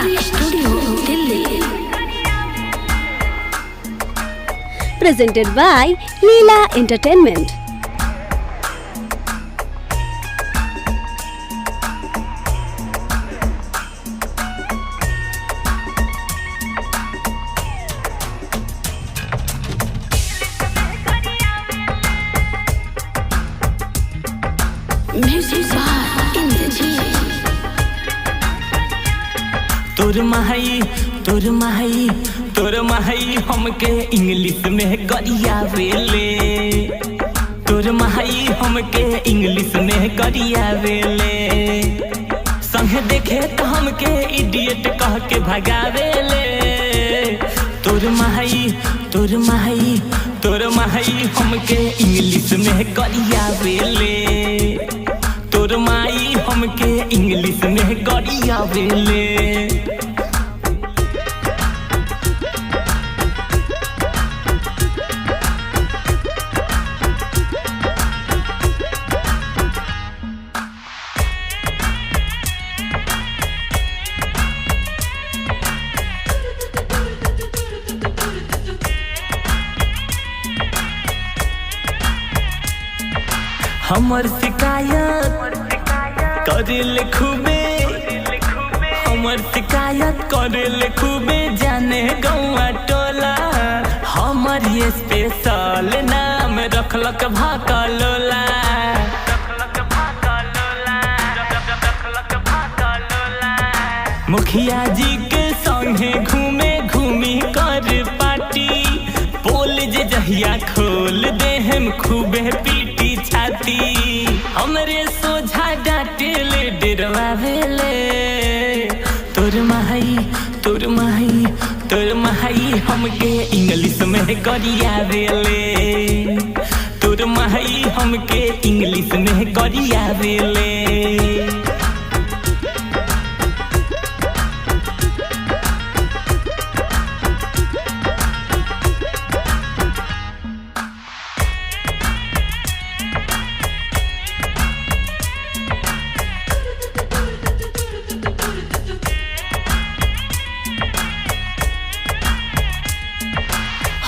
Studio, Delhi. Presented by Leela Entertainment. Music by Indrajit. तोर माही हमके इंग्लिश में गरियावेले। तोर माही हमके इंग्लिश में गरियावेले। संग देखे तो हमके इडियट कह के भगावेले। तोर माही हमके इंग्लिश में गरियावेले। तोर माई हमके इंग्लिश में गरियावेले। हमर शिकायत करेले खूबे। हमर शिकायत करेले खूबे जाने गौआ टोला। हमर ये स्पेशल नाम रखलक भाकलोला। मुखिया जी के संगे घूमी कर पार्टी। पोल जे जहिया खोल दे हम खूबे पीटी छाती। हमरे सोझा डांटेले डरवावेले। तोर माही हमके इंग्लिश में गरियावेले। तोर माही हमके इंग्लिश में गरियावेले।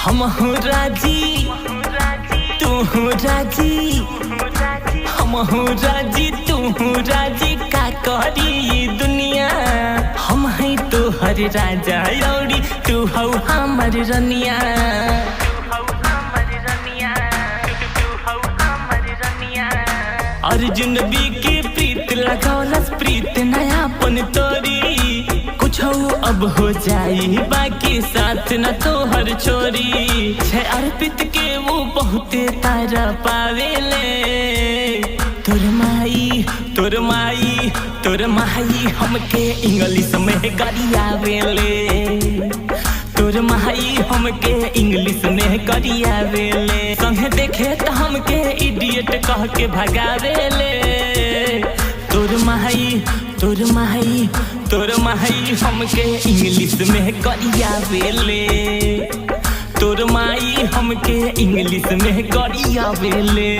हम हो राजी तू हो राजी। हम हो राजी तू हो राजी का करी दुनिया। हम है तो हर राजा औरी तू हो हमर रनिया। अर्जुन बी के प्रीत लगौलस प्रीत नयापन तोरी। कुछ अब हो जाई बाकी साथ न तोहर छोरी। छे अर्पित के वो बहुते तारा पावेले। तोर माई हमके इंग्लिश में गरियावेले। तोर माई हमके इंग्लिश में गरियावेले। संग देखे तो हमके इडियट कह के भगावेले। तोर माही हमके इंग्लिश में गरियावेले। तोर माई हमके इंग्लिश में गरियावेले।